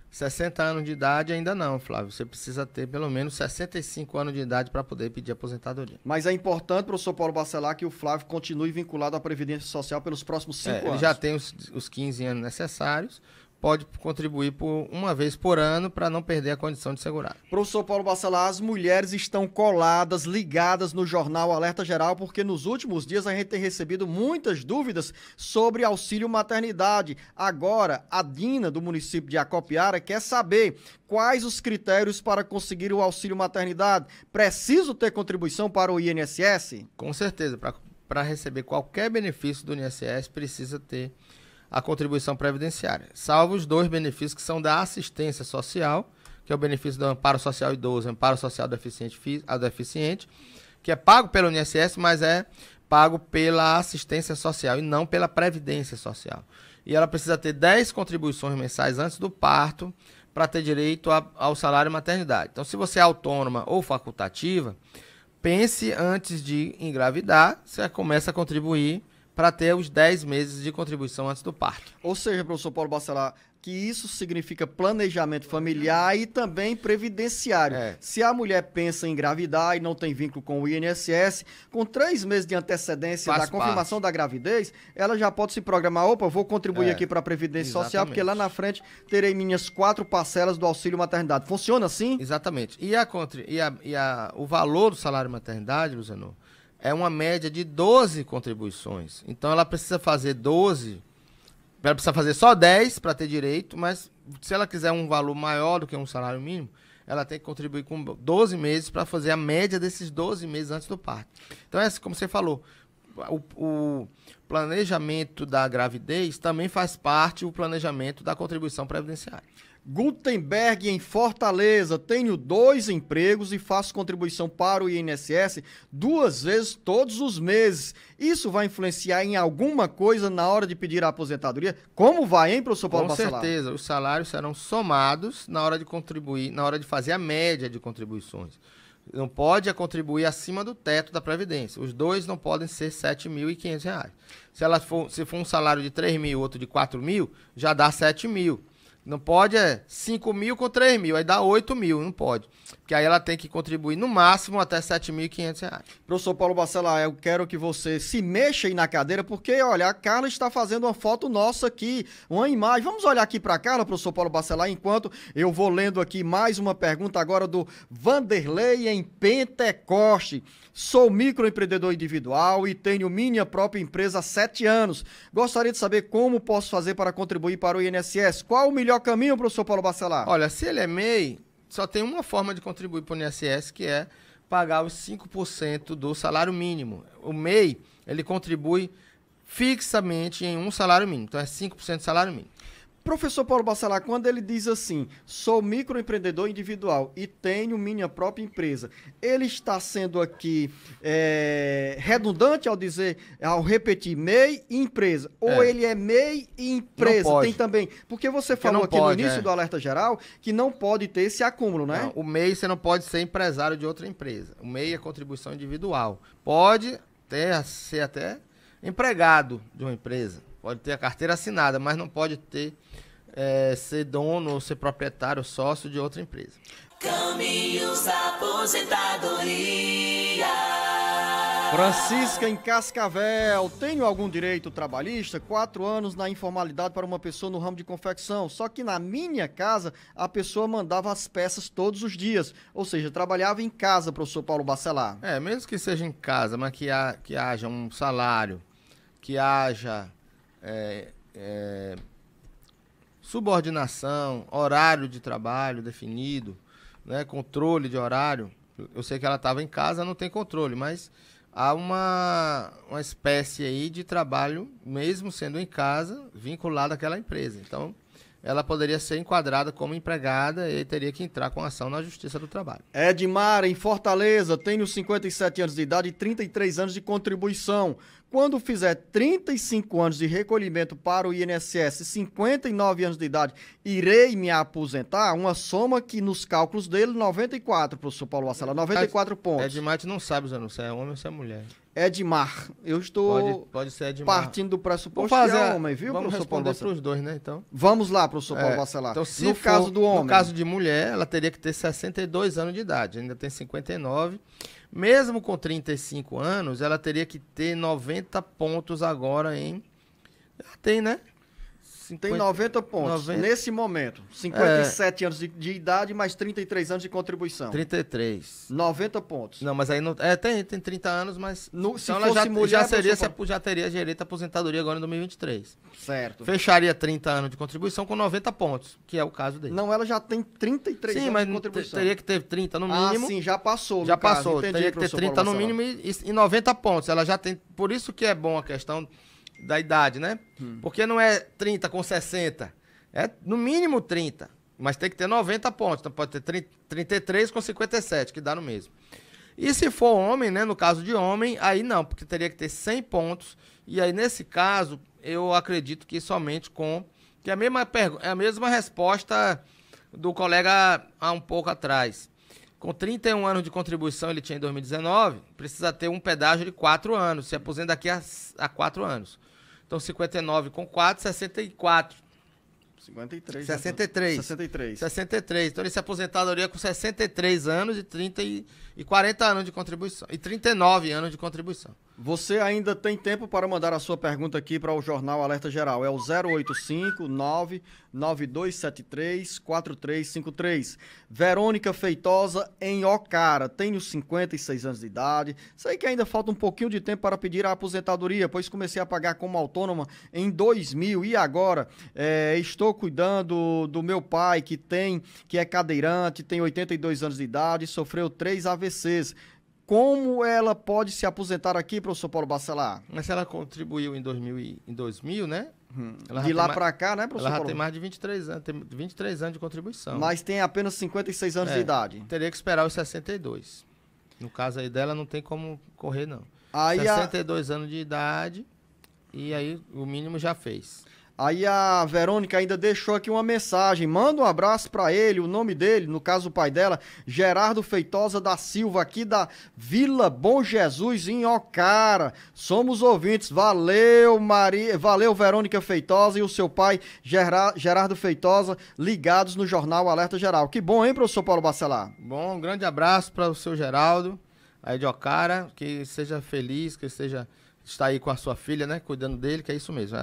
60 anos de idade ainda não, Flávio. Você precisa ter pelo menos 65 anos de idade para poder pedir aposentadoria. Mas é importante, professor Paulo Bacelar, que o Flávio continue vinculado à Previdência Social pelos próximos 5 anos. Ele já tem os 15 anos necessários, pode contribuir por uma vez por ano para não perder a condição de segurado. Professor Paulo Bacelar, as mulheres estão coladas, ligadas no jornal Alerta Geral, porque nos últimos dias a gente tem recebido muitas dúvidas sobre auxílio maternidade. Agora, a Dina, do município de Acopiara, quer saber quais os critérios para conseguir o auxílio maternidade. Preciso ter contribuição para o INSS? Com certeza, para receber qualquer benefício do INSS, precisa ter a contribuição previdenciária, salvo os dois benefícios que são da assistência social, que é o benefício do amparo social idoso, amparo social deficiente, que é pago pelo INSS, mas é pago pela assistência social e não pela previdência social. E ela precisa ter 10 contribuições mensais antes do parto para ter direito ao salário maternidade. Então, se você é autônoma ou facultativa, pense antes de engravidar, você começa a contribuir para ter os 10 meses de contribuição antes do parto. Ou seja, professor Paulo Bacelar, que isso significa planejamento familiar e também previdenciário. Se a mulher pensa em engravidar e não tem vínculo com o INSS, com 3 meses de antecedência da confirmação da gravidez, ela já pode se programar, opa, vou contribuir aqui para a Previdência Social, porque lá na frente terei minhas 4 parcelas do auxílio maternidade. Funciona assim? Exatamente. O valor do salário maternidade, Luciano, é uma média de 12 contribuições. Então ela precisa fazer 12, ela precisa fazer só 10 para ter direito, mas se ela quiser um valor maior do que um salário mínimo, ela tem que contribuir com 12 meses para fazer a média desses 12 meses antes do parto. Então, como você falou, o planejamento da gravidez também faz parte do planejamento da contribuição previdenciária. Gutenberg, em Fortaleza, tenho 2 empregos e faço contribuição para o INSS 2 vezes todos os meses. Isso vai influenciar em alguma coisa na hora de pedir a aposentadoria? Como vai, hein, professor Paulo Bacelar? Com certeza, os salários serão somados na hora de contribuir, na hora de fazer a média de contribuições. Não pode contribuir acima do teto da Previdência. Os dois não podem ser R$ 7.500. Se for um salário de 3 mil, outro de 4 mil, já dá 7 mil. Não pode 5 mil com 3 mil, aí dá 8 mil, não pode. Porque aí ela tem que contribuir no máximo até R$ 7.500. Professor Paulo Bacelar, eu quero que você se mexa aí na cadeira, porque, olha, a Carla está fazendo uma foto nossa aqui, uma imagem. Vamos olhar aqui para a Carla, professor Paulo Bacelar, enquanto eu vou lendo aqui mais uma pergunta agora do Vanderlei em Pentecoste. Sou microempreendedor individual e tenho minha própria empresa há 7 anos. Gostaria de saber como posso fazer para contribuir para o INSS. Qual o melhor caminho, professor Paulo Bacelar? Olha, se ele é MEI, só tem uma forma de contribuir para o INSS, que é pagar os 5% do salário mínimo. O MEI, ele contribui fixamente em um salário mínimo, então é 5% do salário mínimo. Professor Paulo Bacelar, quando ele diz assim, sou microempreendedor individual e tenho minha própria empresa, ele está sendo aqui redundante ao repetir MEI e empresa? Ou ele é MEI e empresa? Tem também, porque você falou aqui no início do Alerta Geral que não pode ter esse acúmulo, né? Não, o MEI você não pode ser empresário de outra empresa. O MEI é contribuição individual. Pode ser até empregado de uma empresa. Pode ter a carteira assinada, mas não pode ser dono ou ser proprietário, sócio de outra empresa. Caminhos da Aposentadoria. Francisca em Cascavel, tenho algum direito trabalhista? 4 anos na informalidade para uma pessoa no ramo de confecção, só que na minha casa a pessoa mandava as peças todos os dias, ou seja, trabalhava em casa, professor Paulo Bacelar. Mesmo que seja em casa, mas que haja um salário, que haja subordinação, horário de trabalho definido, né, controle de horário. Eu sei que ela estava em casa, não tem controle, mas há uma espécie aí de trabalho, mesmo sendo em casa, vinculado àquela empresa. Então, ela poderia ser enquadrada como empregada e teria que entrar com ação na Justiça do Trabalho. Edmar, em Fortaleza, tenho 57 anos de idade e 33 anos de contribuição. Quando fizer 35 anos de recolhimento para o INSS e 59 anos de idade, irei me aposentar? Uma soma que nos cálculos dele, 94, professor Paulo Bacelar, 94 pontos. Edmar, a gente não sabe se é homem ou se é mulher. Edmar, eu estou pode ser Edmar. Partindo do pressuposto que é homem, viu, professor Paulo Bacelar? Vamos responder para os dois, né, então? Vamos lá, professor Paulo Bacelar. Então, se no caso do homem. No caso de mulher, ela teria que ter 62 anos de idade, ainda tem 59. Mesmo com 35 anos, ela teria que ter 90 pontos agora em... Tem, né? Tem 90 pontos nesse momento. 57 anos de idade, mais 33 anos de contribuição. 33. 90 pontos. Não, mas aí não... tem 30 anos, mas... Se então ela já teria direito à aposentadoria agora em 2023. Certo. Fecharia 30 anos de contribuição com 90 pontos, que é o caso dele. Não, ela já tem 33 anos de contribuição. Sim, mas teria que ter 30 no mínimo. Ah, sim, já passou. Já passou. Teria que ter 30 no mínimo e 90 pontos. Ela já tem... Por isso que é bom a questão da idade, né? Porque não é 30 com 60. É no mínimo 30. Mas tem que ter 90 pontos. Então pode ter 33 com 57, que dá no mesmo. E se for homem, né? No caso de homem, aí não, porque teria que ter 100 pontos. E aí, nesse caso, eu acredito que somente com... Que é a mesma resposta do colega há um pouco atrás. Com 31 anos de contribuição, ele tinha em 2019, precisa ter um pedágio de 4 anos. Se aposenta daqui a 4 anos. Então, 59 com 4, 64. 53. 63. 63. 63. Então, ele se aposentadoria com 63 anos e 40 anos de contribuição. E 39 anos de contribuição. Você ainda tem tempo para mandar a sua pergunta aqui para o Jornal Alerta Geral. É o 085-99273-4353. Verônica Feitosa, em Ocara. Tenho 56 anos de idade. Sei que ainda falta um pouquinho de tempo para pedir a aposentadoria, pois comecei a pagar como autônoma em 2000 e agora estou cuidando do meu pai, que é cadeirante, tem 82 anos de idade e sofreu 3 AVCs. Como ela pode se aposentar aqui, professor Paulo Bacelar? Mas se ela contribuiu em 2000, né? De lá para cá, né, professor Ela Paulo? tem mais de 23 anos, tem 23 anos de contribuição. Mas tem apenas 56 anos de idade. Teria que esperar os 62. No caso aí dela, não tem como correr, não. Aí 62 anos de idade e aí o mínimo já fez. Aí a Verônica ainda deixou aqui uma mensagem. Manda um abraço para ele, o nome dele, no caso o pai dela, Gerardo Feitosa da Silva, aqui da Vila Bom Jesus, em Ocara. Somos ouvintes. Valeu, valeu, Verônica Feitosa e o seu pai, Gerardo Feitosa, ligados no Jornal Alerta Geral. Que bom, hein, professor Paulo Bacelar? Bom, um grande abraço para o seu Geraldo, aí de Ocara, que seja feliz, que está aí com a sua filha, né, cuidando dele, que é isso mesmo.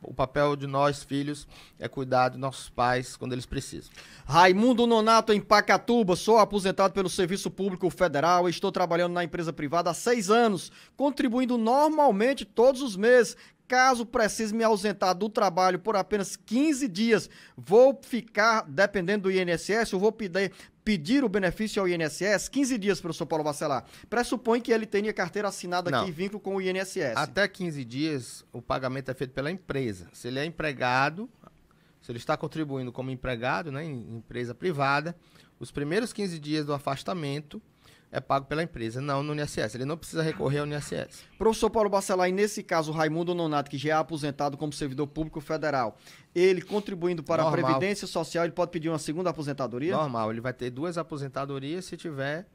O papel de nós, filhos, é cuidar dos nossos pais quando eles precisam. Raimundo Nonato, em Pacatuba. Sou aposentado pelo Serviço Público Federal. Estou trabalhando na empresa privada há 6 anos, contribuindo normalmente todos os meses. Caso precise me ausentar do trabalho por apenas 15 dias, vou ficar dependendo do INSS, eu vou pedir o benefício ao INSS, 15 dias, professor Paulo Bacelar. Pressupõe que ele tenha carteira assinada aqui, vínculo com o INSS. Até 15 dias, o pagamento é feito pela empresa. Se ele é empregado, Se ele está contribuindo como empregado, né, em empresa privada, os primeiros 15 dias do afastamento é pago pela empresa, não no INSS. Ele não precisa recorrer ao INSS. Professor Paulo Bacelar, e nesse caso, o Raimundo Nonato, que já é aposentado como servidor público federal, ele contribuindo para a Previdência Social, ele pode pedir uma segunda aposentadoria? Normal, ele vai ter 2 aposentadorias se tiver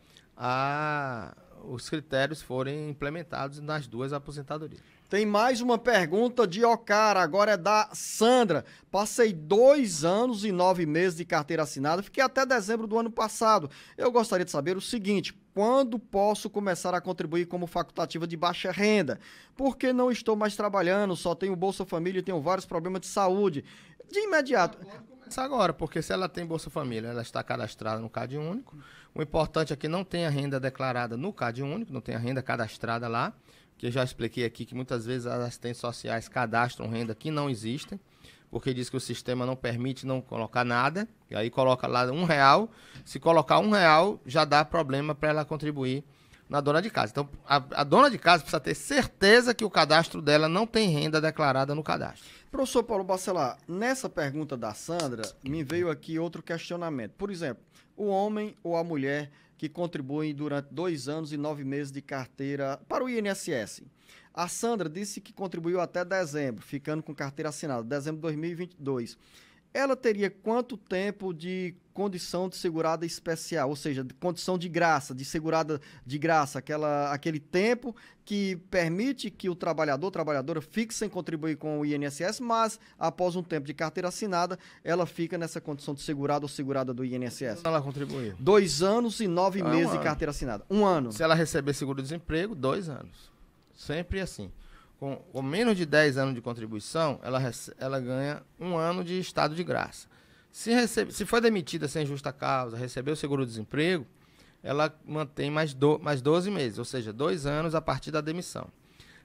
os critérios forem implementados nas 2 aposentadorias. Tem mais uma pergunta de Ocara, agora é da Sandra. Passei 2 anos e 9 meses de carteira assinada, fiquei até dezembro do ano passado. Eu gostaria de saber o seguinte: quando posso começar a contribuir como facultativa de baixa renda? Porque não estou mais trabalhando, só tenho Bolsa Família e tenho vários problemas de saúde. De imediato. Começar agora, porque se ela tem Bolsa Família, ela está cadastrada no Cade Único. O importante é que não tenha renda declarada no Cade Único, não tenha renda cadastrada lá, que eu já expliquei aqui que muitas vezes as assistentes sociais cadastram renda que não existem, porque diz que o sistema não permite não colocar nada, e aí coloca lá R$1, se colocar R$1 já dá problema para ela contribuir na dona de casa. Então, a dona de casa precisa ter certeza que o cadastro dela não tem renda declarada no cadastro. Professor Paulo Bacelar, nessa pergunta da Sandra, me veio aqui outro questionamento. Por exemplo, o homem ou a mulher que contribuem durante 2 anos e 9 meses de carteira para o INSS. A Sandra disse que contribuiu até dezembro, ficando com carteira assinada, dezembro de 2022. Ela teria quanto tempo de condição de segurada especial, ou seja, de condição de graça, de segurada de graça, aquele tempo que permite que o trabalhador, trabalhadora, fique sem contribuir com o INSS, mas após um tempo de carteira assinada, ela fica nessa condição de segurada ou segurada do INSS. Ela contribuiu. 2 anos e 9 meses de carteira assinada. 1 ano. Se ela receber seguro-desemprego, 2 anos. Sempre assim. Com menos de 10 anos de contribuição, ela ganha 1 ano de estado de graça. Se for demitida sem justa causa, recebeu o seguro-desemprego, ela mantém mais 12 meses, ou seja, 2 anos a partir da demissão.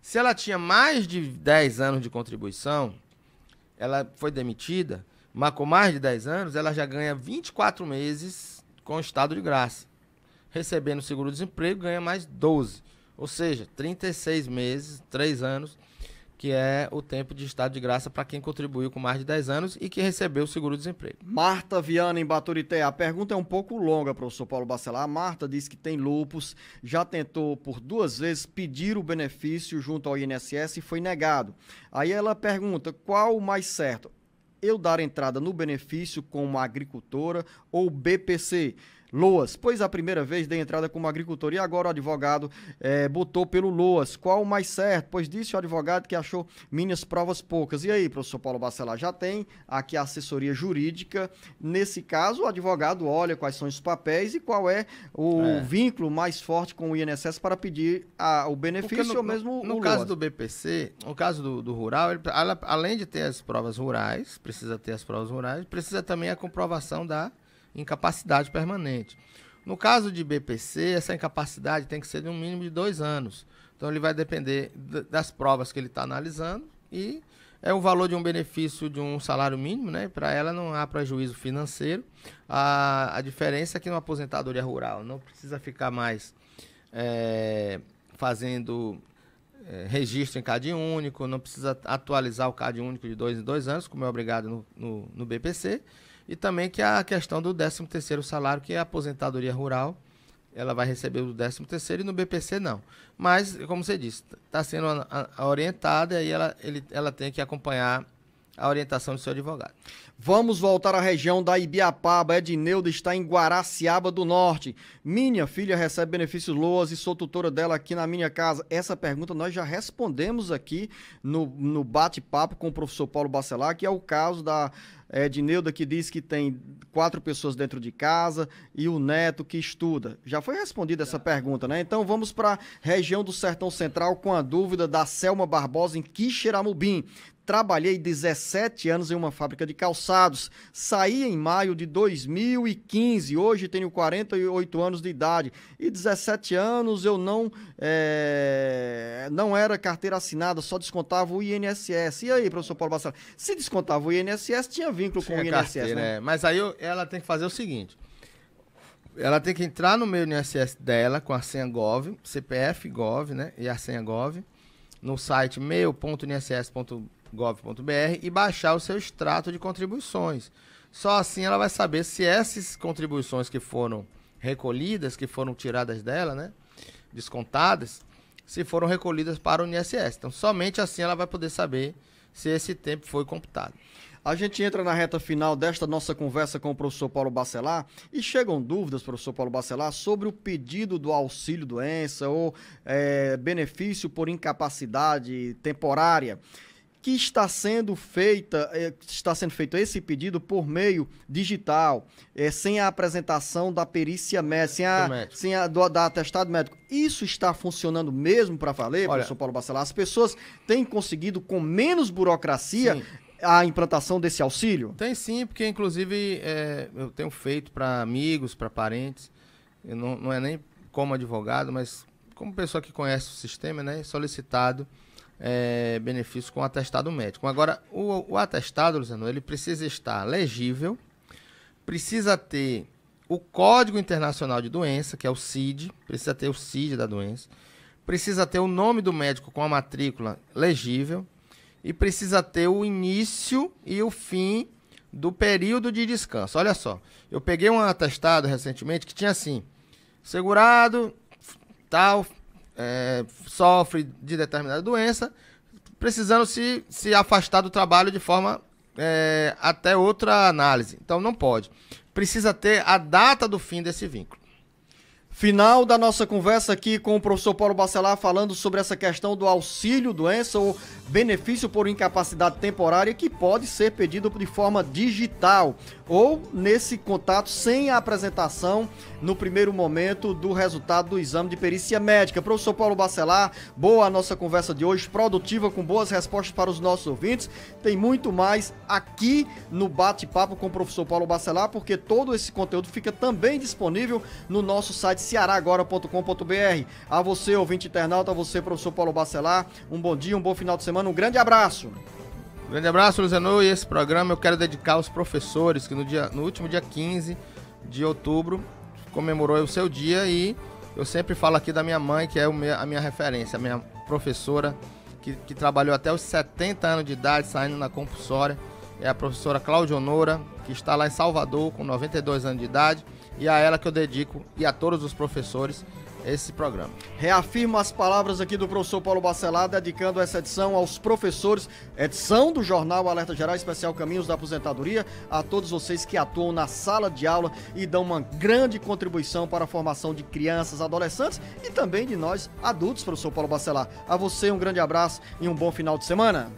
Se ela tinha mais de 10 anos de contribuição, ela foi demitida, mas com mais de 10 anos, ela já ganha 24 meses com estado de graça. Recebendo o seguro-desemprego, ganha mais 12. Ou seja, 36 meses, 3 anos, que é o tempo de estado de graça para quem contribuiu com mais de 10 anos e que recebeu o seguro-desemprego. Marta Viana, em Baturité. A pergunta é um pouco longa, professor Paulo Bacelar. A Marta diz que tem lúpus, já tentou por 2 vezes pedir o benefício junto ao INSS e foi negado. Aí ela pergunta, qual o mais certo? Eu dar entrada no benefício como agricultora ou BPC? LOAS, pois a primeira vez dei entrada como agricultor e agora o advogado botou pelo LOAS. Qual o mais certo? Pois disse o advogado que achou minhas provas poucas. E aí, professor Paulo Bacelar, já tem aqui a assessoria jurídica. Nesse caso, o advogado olha quais são os papéis e qual é o vínculo mais forte com o INSS para pedir o benefício ou mesmo o LOAS. No caso do BPC, no caso do rural, ela, além de ter as provas rurais, precisa também a comprovação da incapacidade permanente. No caso de BPC, essa incapacidade tem que ser de um mínimo de 2 anos. Então, ele vai depender das provas que ele está analisando e é o valor de um benefício de um salário mínimo, né? Para ela não há prejuízo financeiro. A diferença é que numa aposentadoria rural não precisa ficar mais fazendo registro em Cade Único, não precisa atualizar o Cade Único de 2 em 2 anos, como é obrigado no BPC. E também que a questão do 13º salário, que é a aposentadoria rural, ela vai receber o 13º e no BPC não. Mas, como você disse, está sendo orientada e ela tem que acompanhar a orientação do seu advogado. Vamos voltar à região da Ibiapaba. Edneuda está em Guaraciaba do Norte. Minha filha recebe benefícios LOAS e sou tutora dela aqui na minha casa. Essa pergunta nós já respondemos aqui no bate-papo com o professor Paulo Bacelar, que é o caso da Edneuda, que diz que tem 4 pessoas dentro de casa e o neto que estuda. Já foi respondida essa pergunta, né? Então vamos para a região do Sertão Central com a dúvida da Selma Barbosa em Quixeramobim. Trabalhei 17 anos em uma fábrica de calçados. Saí em maio de 2015. Hoje tenho 48 anos de idade. E 17 anos eu não era carteira assinada, só descontava o INSS. E aí, professor Paulo Bacelar? Se descontava o INSS, tinha vínculo com o INSS, carteira, né? Mas aí ela tem que fazer o seguinte. Ela tem que entrar no meu INSS dela com a senha Gov, CPF Gov, né? E a senha Gov, no site meu.inss.gov.br .gov.br e baixar o seu extrato de contribuições. Só assim ela vai saber se essas contribuições que foram recolhidas, que foram tiradas dela, né, descontadas, se foram recolhidas para o INSS. Então, somente assim ela vai poder saber se esse tempo foi computado. A gente entra na reta final desta nossa conversa com o professor Paulo Bacelar e chegam dúvidas, professor Paulo Bacelar, sobre o pedido do auxílio-doença ou benefício por incapacidade temporária, que está sendo feito esse pedido por meio digital, sem a apresentação da perícia médica, da atestado médico. Isso está funcionando mesmo para valer, professor Paulo Bacelar? As pessoas têm conseguido, com menos burocracia, sim, a implantação desse auxílio? Tem sim, porque inclusive eu tenho feito para amigos, para parentes, não é nem como advogado, mas como pessoa que conhece o sistema, né, solicitado benefício com atestado médico. Agora, o atestado, Luciano, ele precisa estar legível, precisa ter o Código Internacional de Doença, que é o CID, precisa ter o CID da doença, precisa ter o nome do médico com a matrícula legível e precisa ter o início e o fim do período de descanso. Olha só, eu peguei um atestado recentemente que tinha assim, segurado, tal, sofre de determinada doença, precisando se afastar do trabalho de forma até outra análise. Então não pode. Precisa ter a data do fim desse vínculo. Final da nossa conversa aqui com o professor Paulo Bacelar, falando sobre essa questão do auxílio-doença ou benefício por incapacidade temporária, que pode ser pedido de forma digital ou nesse contato sem a apresentação no primeiro momento do resultado do exame de perícia médica. Professor Paulo Bacelar, boa a nossa conversa de hoje, produtiva, com boas respostas para os nossos ouvintes. Tem muito mais aqui no Bate-Papo com o professor Paulo Bacelar, porque todo esse conteúdo fica também disponível no nosso site cearagora.com.br. A você, ouvinte internauta, a você, professor Paulo Bacelar, um bom dia, um bom final de semana, um grande abraço. Um grande abraço, Luciano, e esse programa eu quero dedicar aos professores que no último dia 15 de outubro comemorou o seu dia, e eu sempre falo aqui da minha mãe, que é a minha referência, a minha professora, que trabalhou até os 70 anos de idade, saindo na compulsória, é a professora Claudionora, que está lá em Salvador, com 92 anos de idade, e a ela que eu dedico, e a todos os professores, esse programa. Reafirmo as palavras aqui do professor Paulo Bacelar, dedicando essa edição aos professores, edição do Jornal Alerta Geral Especial Caminhos da Aposentadoria, a todos vocês que atuam na sala de aula e dão uma grande contribuição para a formação de crianças, adolescentes e também de nós adultos, professor Paulo Bacelar. A você um grande abraço e um bom final de semana.